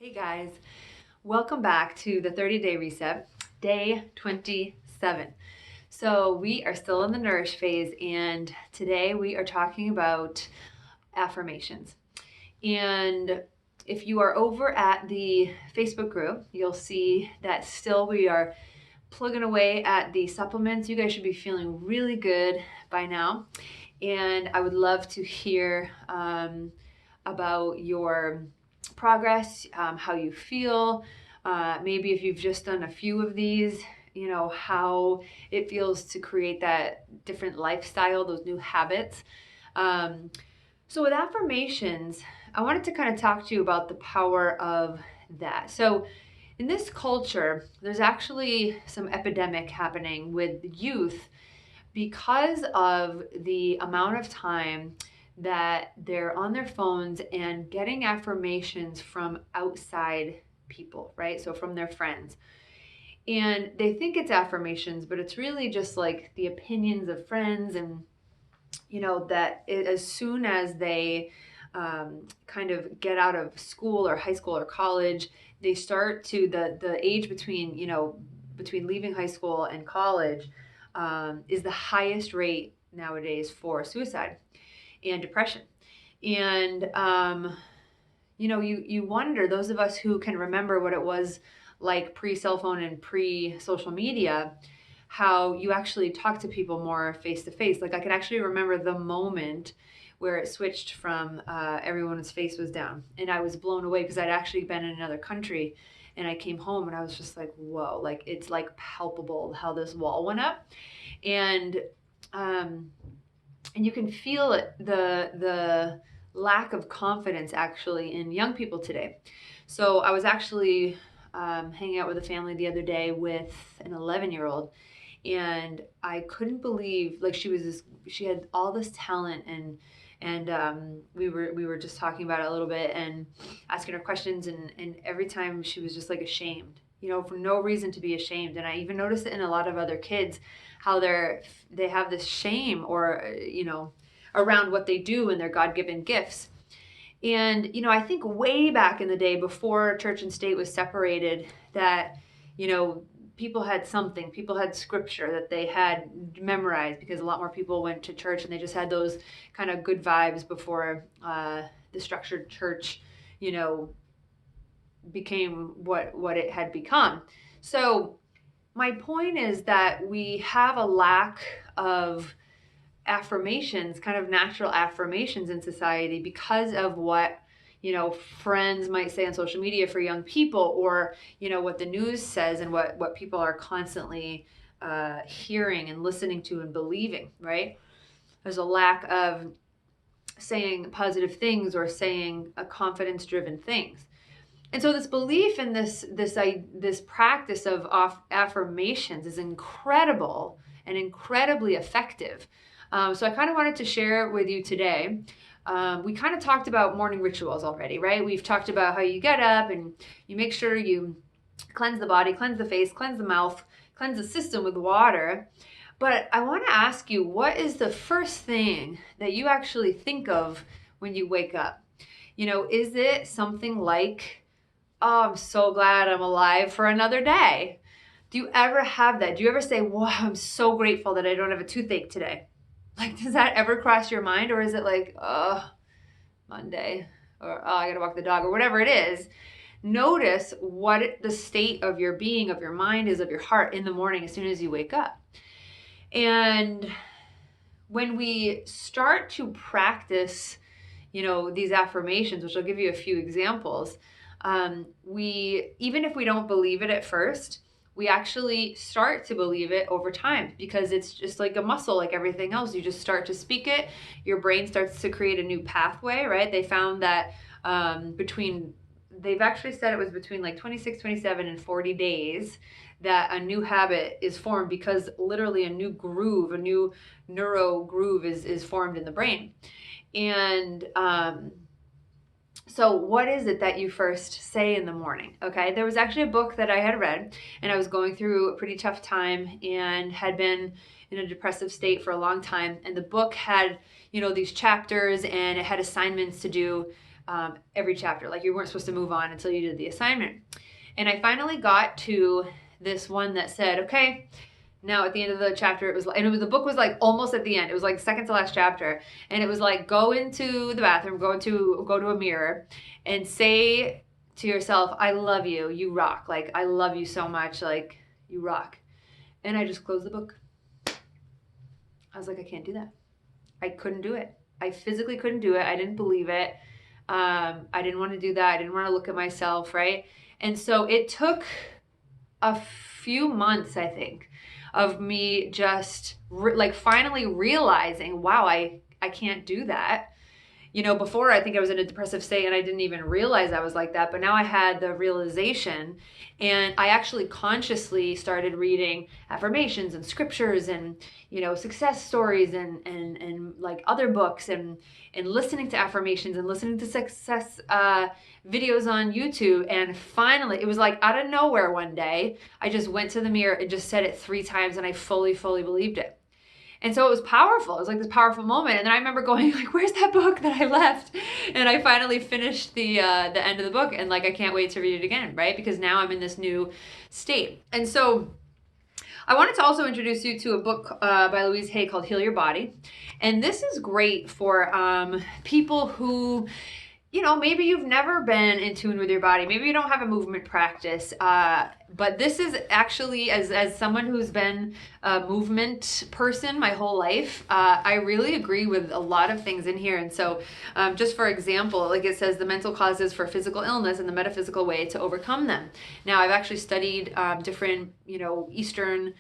Hey guys, welcome back to the 30-day reset, day 27. So we are still in the Nourish phase, and today we are talking about affirmations. And if you are over at the Facebook group, you'll see that still we are plugging away at the supplements. You guys should be feeling really good by now. And I would love to hear about your progress, how you feel, maybe if you've just done a few of these, how it feels to create that different lifestyle, those new habits. So with affirmations, I wanted to kind of talk to you about the power of that. So in this culture, there's actually some epidemic happening with youth because of the amount of time that they're on their phones and getting affirmations from outside people, right? So from their friends. And they think it's affirmations, but it's really just like the opinions of friends. And, as soon as they kind of get out of school or high school or college, they start to, the age between, between leaving high school and college is the highest rate nowadays for suicide and depression. And, you wonder, those of us who can remember what it was like pre-cell phone and pre-social media, how you actually talk to people more face to face. Like I can actually remember the moment where it switched from everyone's face was down. And I was blown away because I'd actually been in another country, and I came home and I was just like, whoa, like it's like palpable how this wall went up. And you can feel it, the lack of confidence actually in young people today. So I was actually hanging out with a family the other day with an 11-year-old, and I couldn't believe, like, she had all this talent, and we were just talking about it a little bit and asking her questions, and every time she was just like ashamed, for no reason to be ashamed. And I even noticed it in a lot of other kids, how they have this shame, or around what they do and their God-given gifts. And I think way back in the day, before church and state was separated, that people had scripture that they had memorized, because a lot more people went to church, and they just had those kind of good vibes before the structured church became what it had become. So my point is that we have a lack of affirmations, kind of natural affirmations in society, because of what friends might say on social media for young people, or what the news says, and what people are constantly hearing and listening to and believing, right? There's a lack of saying positive things or saying a confidence driven things. And so this belief in this practice of affirmations is incredible and incredibly effective. So I kind of wanted to share with you today. We kind of talked about morning rituals already, right? We've talked about how you get up and you make sure you cleanse the body, cleanse the face, cleanse the mouth, cleanse the system with water. But I want to ask you, what is the first thing that you actually think of when you wake up? Is it something like, oh, I'm so glad I'm alive for another day? Do you ever have that? Do you ever say, wow, I'm so grateful that I don't have a toothache today? Like, does that ever cross your mind? Or is it like, oh, Monday, or oh, I gotta walk the dog, or whatever it is? Notice what the state of your being, of your mind is, of your heart in the morning as soon as you wake up. And when we start to practice, these affirmations, which I'll give you a few examples, even if we don't believe it at first, we actually start to believe it over time, because it's just like a muscle, like everything else. You just start to speak it, your brain starts to create a new pathway, right? They found that they've actually said it was between like 26, 27, and 40 days that a new habit is formed, because literally a new groove, a new neuro groove is formed in the brain. And so what is it that you first say in the morning? Okay, there was actually a book that I had read, and I was going through a pretty tough time and had been in a depressive state for a long time. And the book had, these chapters, and it had assignments to do every chapter. Like you weren't supposed to move on until you did the assignment. And I finally got to this one that said, okay, now at the end of the chapter, the book was like almost at the end. It was like second to last chapter. And it was like, go into the bathroom, go to a mirror and say to yourself, I love you. You rock. Like, I love you so much. Like, you rock. And I just closed the book. I was like, I can't do that. I couldn't do it. I physically couldn't do it. I didn't believe it. I didn't want to do that. I didn't want to look at myself, right? And so it took a few months, I think, of me just finally realizing, wow, I can't do that. You know, before I think I was in a depressive state and I didn't even realize I was like that. But now I had the realization, and I actually consciously started reading affirmations and scriptures and, you know, success stories and like other books and listening to affirmations and listening to success videos on YouTube. And finally, it was like out of nowhere one day, I just went to the mirror and just said it 3 times and I fully believed it. And so it was powerful. It was like this powerful moment. And then I remember going like, where's that book that I left? And I finally finished the end of the book. And like, I can't wait to read it again, right? Because now I'm in this new state. And so I wanted to also introduce you to a book by Louise Hay called Heal Your Body. And this is great for people who, you know, maybe you've never been in tune with your body. Maybe you don't have a movement practice. But this is actually, as someone who's been a movement person my whole life, I really agree with a lot of things in here. And so just for example, like it says, the mental causes for physical illness and the metaphysical way to overcome them. Now, I've actually studied different, you know, Eastern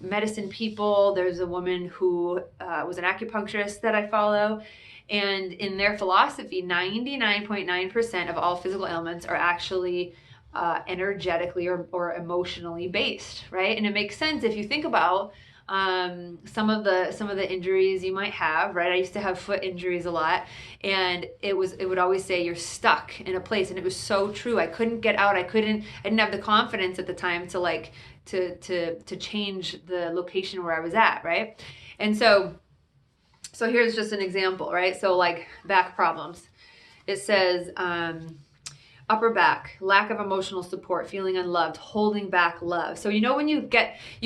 medicine people. There's a woman who was an acupuncturist that I follow. And in their philosophy, 99.9% of all physical ailments are actually energetically or emotionally based, right? And it makes sense if you think about some of the injuries you might have, right? I used to have foot injuries a lot, and it would always say you're stuck in a place, and it was so true. I couldn't get out. I didn't have the confidence at the time to change the location where I was at, right? And so here's just an example, right? So like back problems. It says upper back, lack of emotional support, feeling unloved, holding back love. So you know when you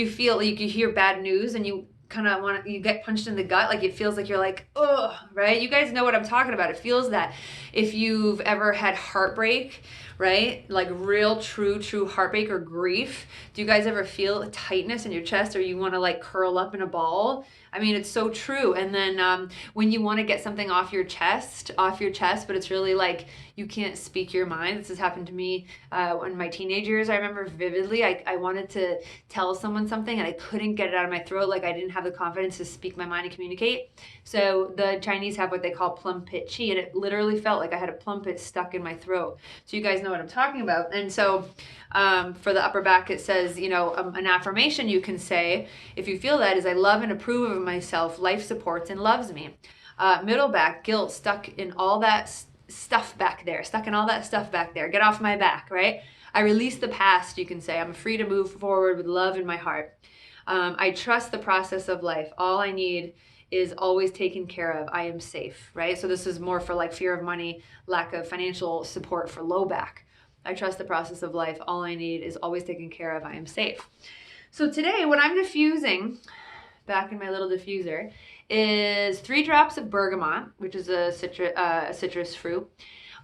feel like you hear bad news and you kind of you get punched in the gut, like it feels like you're like, ugh, right? You guys know what I'm talking about. It feels that if you've ever had heartbreak, right? Like real, true heartbreak or grief. Do you guys ever feel a tightness in your chest or you want to like curl up in a ball? I mean, it's so true. And then when you want to get something off your chest, but it's really like you can't speak your mind. This has happened to me in my teenage years. I remember vividly, I wanted to tell someone something and I couldn't get it out of my throat. Like I didn't have the confidence to speak my mind and communicate. So the Chinese have what they call plum pit chi, and it literally felt like I had a plum pit stuck in my throat. So you guys know what I'm talking about. And so for the upper back, it says, you know, an affirmation you can say if you feel that is, I love and approve of myself, life supports and loves me. Middle back, guilt, stuck in all that stuff back there, get off my back, right? I release the past, you can say. I'm free to move forward with love in my heart. I trust the process of life. All I need is always taken care of. I am safe, right? So this is more for like fear of money, lack of financial support for low back. I trust the process of life. All I need is always taken care of. I am safe. So today, what I'm diffusing back in my little diffuser is 3 drops of bergamot, which is a citrus fruit,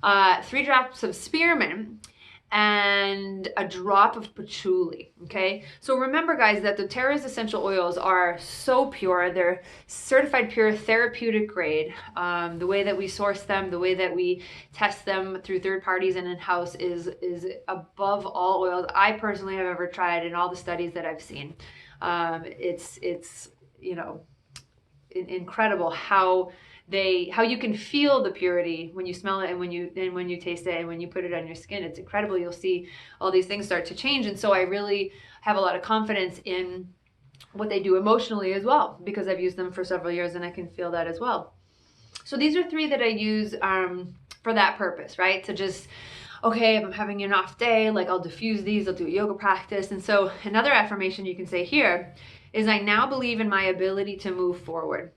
3 drops of spearmint, and a drop of patchouli, okay? So remember, guys, that doTERRA's essential oils are so pure. They're certified pure, therapeutic grade. The way that we source them, the way that we test them through third parties and in-house is above all oils I personally have ever tried in all the studies that I've seen. It's you know, incredible how you can feel the purity when you smell it and when you taste it and when you put it on your skin. It's incredible. You'll see all these things start to change. And so I really have a lot of confidence in what they do emotionally as well, because I've used them for several years and I can feel that as well. So these are 3 that I use for that purpose, right? To just, okay, if I'm having an off day, like I'll diffuse these, I'll do a yoga practice. And so another affirmation you can say here is, I now believe in my ability to move forward.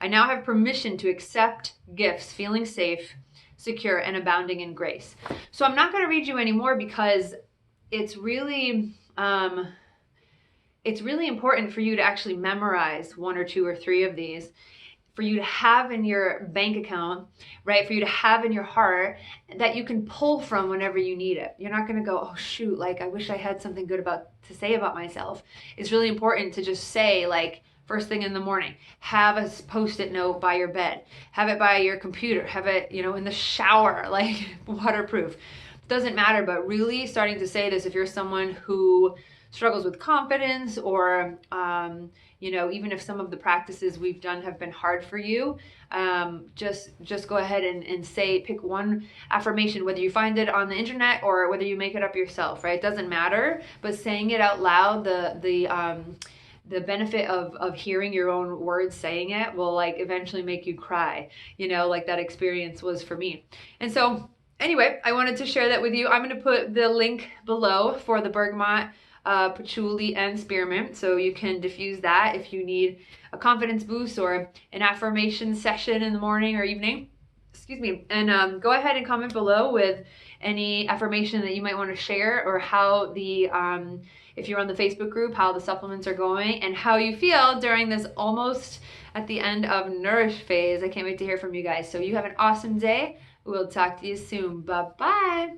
I now have permission to accept gifts, feeling safe, secure, and abounding in grace. So I'm not going to read you anymore because it's really important for you to actually memorize 1 or 2 or 3 of these, for you to have in your bank account, right? For you to have in your heart that you can pull from whenever you need it. You're not going to go, oh shoot, like I wish I had something good to say about myself. It's really important to just say, like, first thing in the morning, have a post-it note by your bed, have it by your computer, have it, in the shower, like waterproof. Doesn't matter, but really starting to say this if you're someone who struggles with confidence, or even if some of the practices we've done have been hard for you, just go ahead and say, pick one affirmation, whether you find it on the internet or whether you make it up yourself, right? It doesn't matter, but saying it out loud, the benefit of hearing your own words saying it will like eventually make you cry, like that experience was for me. And so anyway, I wanted to share that with you. I'm going to put the link below for the bergamot, patchouli, and spearmint, so you can diffuse that if you need a confidence boost or an affirmation session in the morning or evening. Excuse me. And go ahead and comment below with any affirmation that you might want to share, or how if you're on the Facebook group, how the supplements are going and how you feel during this almost at the end of Nourish Phase. I can't wait to hear from you guys. So you have an awesome day. We'll talk to you soon. Bye-bye.